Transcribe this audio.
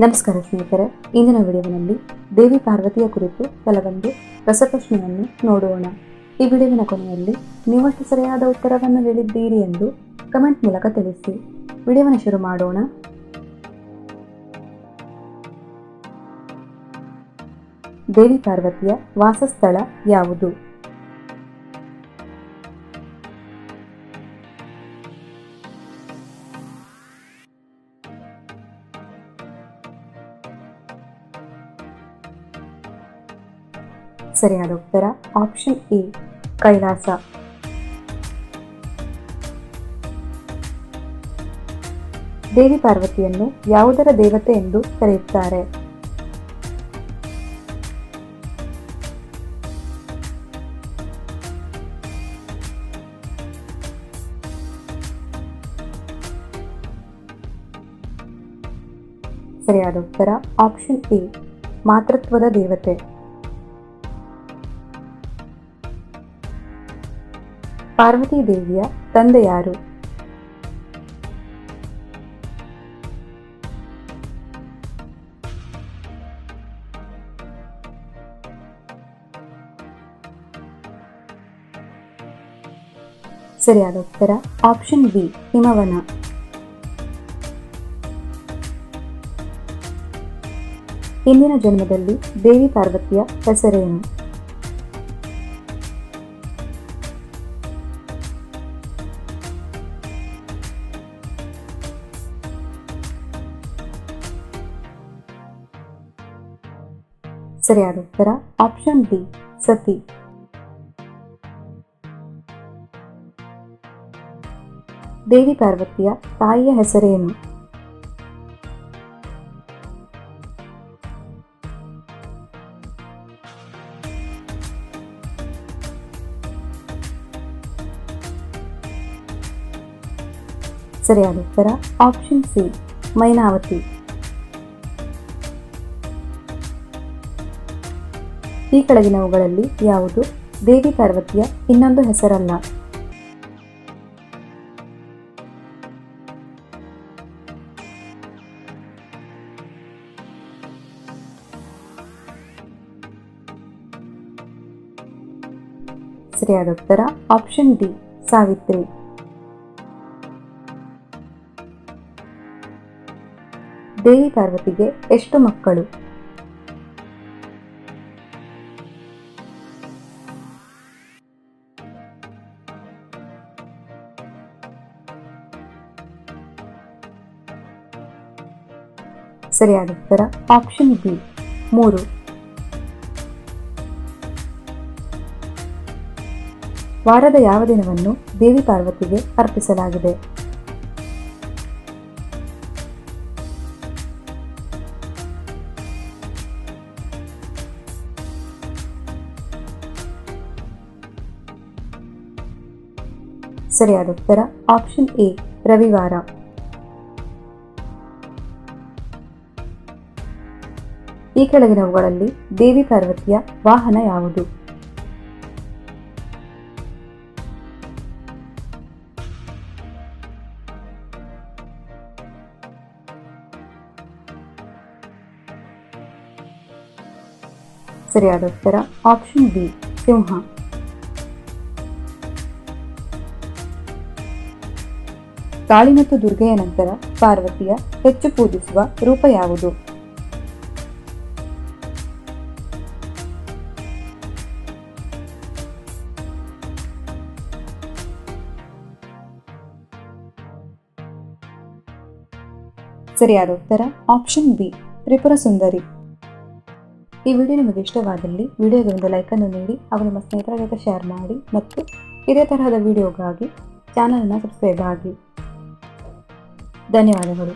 ನಮಸ್ಕಾರ ಸ್ನೇಹಿತರೆ, ಇಂದಿನ ವಿಡಿಯೋವಿನಲ್ಲಿ ದೇವಿ ಪಾರ್ವತಿಯ ಕುರಿತು ಕೆಲವೊಂದು ರಸಪ್ರಶ್ನೆಯನ್ನು ನೋಡೋಣ. ಈ ವಿಡಿಯೋವಿನ ಕೊನೆಯಲ್ಲಿ ನೀವಷ್ಟು ಸರಿಯಾದ ಉತ್ತರವನ್ನು ಹೇಳಿದ್ದೀರಿ ಎಂದು ಕಮೆಂಟ್ ಮೂಲಕ ತಿಳಿಸಿ. ವಿಡಿಯೋವನ್ನು ಶುರು ಮಾಡೋಣ. ದೇವಿ ಪಾರ್ವತಿಯ ವಾಸಸ್ಥಳ ಯಾವುದು? ಸರಿಯಾದ ಉತ್ತರ ಆಪ್ಷನ್ ಎ, ಕೈಲಾಸ. ದೇವಿ ಪಾರ್ವತಿಯನ್ನು ಯಾವುದರ ದೇವತೆ ಎಂದು ಕರೆಯುತ್ತಾರೆ? ಸರಿಯಾದ ಉತ್ತರ ಆಪ್ಷನ್ ಎ, ಮಾತೃತ್ವದ ದೇವತೆ. ಪಾರ್ವತಿ ದೇವಿಯ ತಂದೆ ಯಾರು? ಸರಿಯಾದ ಉತ್ತರ ಆಪ್ಷನ್ ಬಿ, ಹಿಮವನ. ಹಿಂದಿನ ಜನ್ಮದಲ್ಲಿ ದೇವಿ ಪಾರ್ವತಿಯ ಹೆಸರೇನು? ಸರಿಯಾದ ಉತ್ತರ ಆಪ್ಷನ್ ಡಿ, ಸತಿ. ದೇವಿ ಪಾರ್ವತಿಯ ತಾಯಿಯ ಹೆಸರೇನು? ಸರಿಯಾದ ಉತ್ತರ ಆಪ್ಷನ್ ಸಿ, ಮೈನಾವತಿ. ಈ ಕೆಳಗಿನವುಗಳಲ್ಲಿ ಯಾವುದು ದೇವಿ ಪಾರ್ವತಿಯ ಇನ್ನೊಂದು ಹೆಸರಲ್ಲ? ಸರಿಯಾದ ಉತ್ತರ ಆಪ್ಷನ್ ಡಿ, ಸಾವಿತ್ರಿ. ದೇವಿ ಪಾರ್ವತಿಗೆ ಎಷ್ಟು ಮಕ್ಕಳು? ಸರಿಯಾದ ಉತ್ತರ ಆಪ್ಷನ್ ಬಿ, 3. ವಾರದ ಯಾವ ದಿನವನ್ನು ದೇವಿ ಪಾರ್ವತಿಗೆ ಅರ್ಪಿಸಲಾಗಿದೆ? ಸರಿಯಾದ ಉತ್ತರ ಆಪ್ಷನ್ ಎ, ರವಿವಾರ. ಈ ಕೆಳಗಿನವುಗಳಲ್ಲಿ ದೇವಿ ಪಾರ್ವತಿಯ ವಾಹನ ಯಾವುದು? ಸರಿಯಾದ ಉತ್ತರ ಆಪ್ಷನ್ ಬಿ, ಸಿಂಹ. ಕಾಳಿ ಮತ್ತು ದುರ್ಗೆಯ ನಂತರ ಪಾರ್ವತಿಯ ಹೆಚ್ಚು ಪೂಜಿಸುವ ರೂಪ ಯಾವುದು? ಸರಿಯಾದ ಉತ್ತರ ಆಪ್ಷನ್ ಬಿ, ತ್ರಿಪುರ ಸುಂದರಿ. ಈ ವಿಡಿಯೋ ನಿಮಗೆ ಇಷ್ಟವಾದಲ್ಲಿ ವಿಡಿಯೋಗೆ ಒಂದು ಲೈಕ್ ಅನ್ನು ನೀಡಿ ಹಾಗೂ ನಿಮ್ಮ ಸ್ನೇಹಿತರ ಜೊತೆ ಶೇರ್ ಮಾಡಿ ಮತ್ತು ಇದೇ ತರಹದ ವಿಡಿಯೋಗಾಗಿ ಚಾನಲ್ ಅನ್ನು ಸಬ್ಸ್ಕ್ರೈಬ್ ಆಗಿ. ಧನ್ಯವಾದಗಳು.